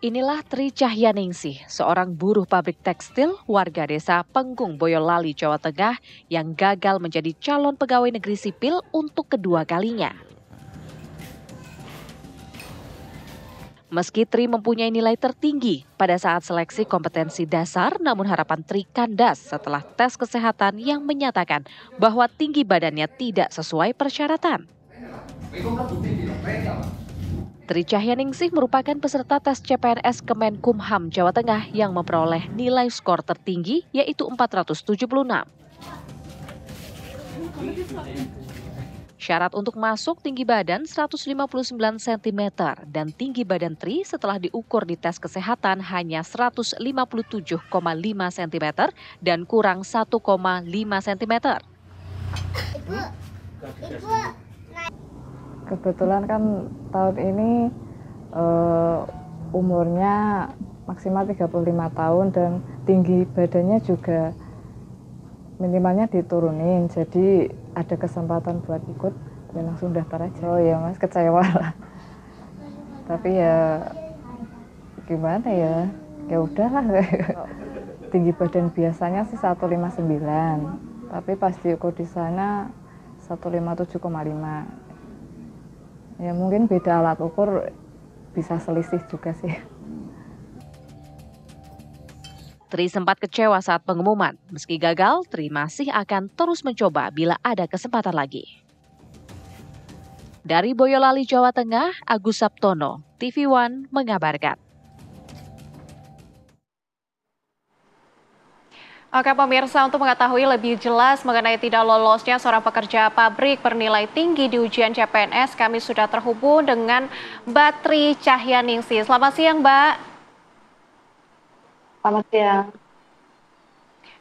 Inilah Tri Cahyaningsih, seorang buruh pabrik tekstil warga desa Penggung Boyolali, Jawa Tengah yang gagal menjadi calon pegawai negeri sipil untuk kedua kalinya. Meski Tri mempunyai nilai tertinggi pada saat seleksi kompetensi dasar, namun harapan Tri kandas setelah tes kesehatan yang menyatakan bahwa tinggi badannya tidak sesuai persyaratan. Tri Cahyaningsih merupakan peserta tes CPNS Kemenkumham Jawa Tengah yang memperoleh nilai skor tertinggi yaitu 476. Syarat untuk masuk tinggi badan 159 cm dan tinggi badan Tri setelah diukur di tes kesehatan hanya 157,5 cm dan kurang 1,5 cm. Kebetulan kan tahun ini umurnya maksimal 35 tahun dan tinggi badannya juga minimalnya diturunin, jadi ada kesempatan buat ikut dan langsung daftar aja. Oh ya mas, kecewa lah. Tapi ya gimana ya, ya udahlah. Tinggi badan biasanya sih 159, tapi pas diukur di sana 157,5. Ya mungkin beda alat ukur, bisa selisih juga sih. Tri sempat kecewa saat pengumuman. Meski gagal, Tri masih akan terus mencoba bila ada kesempatan lagi. Dari Boyolali, Jawa Tengah, Agus Saptono, TV One mengabarkan. Oke pemirsa, untuk mengetahui lebih jelas mengenai tidak lolosnya seorang pekerja pabrik bernilai tinggi di ujian CPNS, kami sudah terhubung dengan Mbak Tri Cahyaningsih. Selamat siang, Mbak. Selamat siang.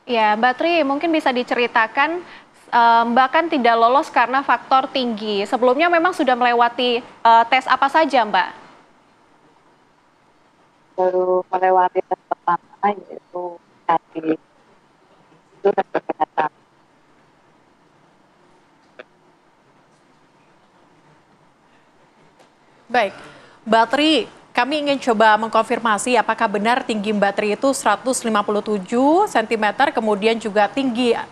Ya, Mbak Tri, mungkin bisa diceritakan, Mbak kan tidak lolos karena faktor tinggi. Sebelumnya memang sudah melewati tes apa saja, Mbak? Baru melewati tes pertama, yaitu tadi itu tes kesehatan. Baik, Mbak Tri, kami ingin coba mengkonfirmasi apakah benar tinggi Mbak Tri itu 157 cm, kemudian juga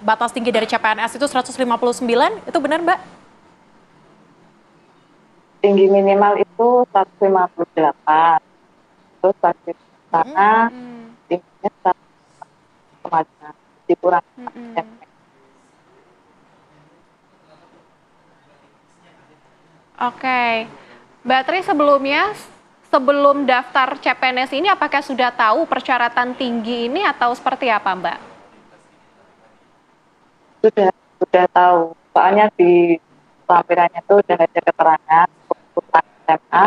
batas tinggi dari CPNS itu 159, itu benar Mbak? Tinggi minimal itu 158, terus tadi sana tingginya 1,5, dikurang. Oke, Mbak Tri sebelum daftar CPNS ini apakah sudah tahu persyaratan tinggi ini atau seperti apa, Mbak? Sudah tahu. Soalnya di lampirannya itu udah ada keterangan keputusan SMA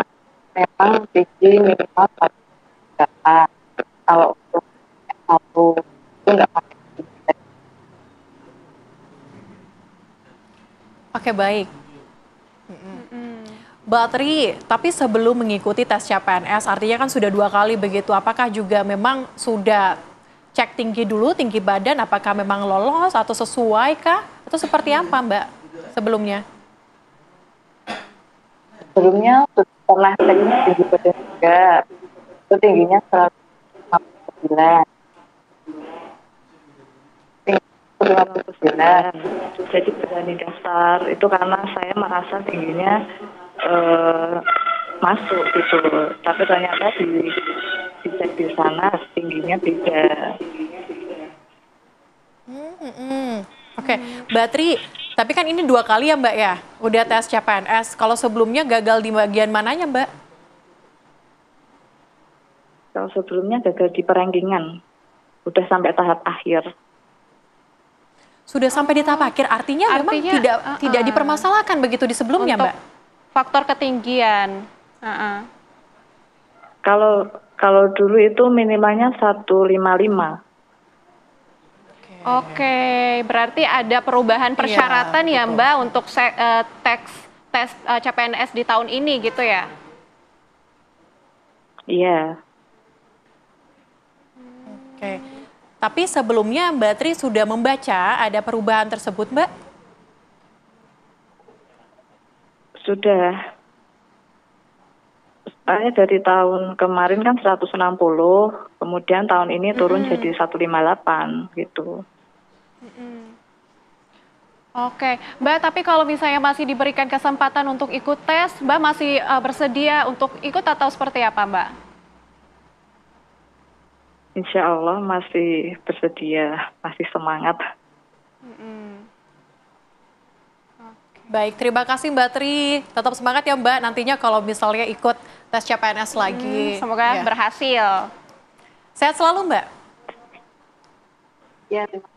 memang tinggi minimal 1,8. Kalau untuk S1 itu nggak pakai tinggi. Oke, baik. Mbak Tri, tapi sebelum mengikuti tes CPNS, artinya kan sudah 2 kali begitu, apakah juga memang sudah cek tinggi dulu, tinggi badan, apakah memang lolos atau sesuai kah? Atau seperti apa Mbak sebelumnya? Sebelumnya pernah cek tinggi badan juga, itu tingginya 159. 159. Jadi berani daftar itu karena saya merasa tingginya masuk gitu, tapi ternyata dicek di sana tingginya beda. Oke, Mbak Tri, tapi kan ini 2 kali ya Mbak ya, udah tes CPNS. Kalau sebelumnya gagal di bagian mananya Mbak? Kalau sebelumnya gagal di perengkingan, udah sampai tahap akhir. Sudah sampai di tahap akhir, artinya memang tidak dipermasalahkan begitu di sebelumnya untuk Mbak? Faktor ketinggian. Kalau dulu itu minimalnya 155. Oke, berarti ada perubahan persyaratan ya Mbak untuk tes CPNS di tahun ini gitu ya? Iya. Oke, tapi sebelumnya Mbak Tri sudah membaca ada perubahan tersebut Mbak? Sudah. Soalnya dari tahun kemarin kan 160, kemudian tahun ini turun jadi 158 gitu. Oke, Mbak, tapi kalau misalnya masih diberikan kesempatan untuk ikut tes, Mbak masih bersedia untuk ikut atau seperti apa, Mbak? Insya Allah masih bersedia, masih semangat. Baik, terima kasih Mbak Tri. Tetap semangat ya Mbak, nantinya kalau misalnya ikut tes CPNS lagi. Semoga Ya. berhasil. Sehat selalu Mbak. Ya, terima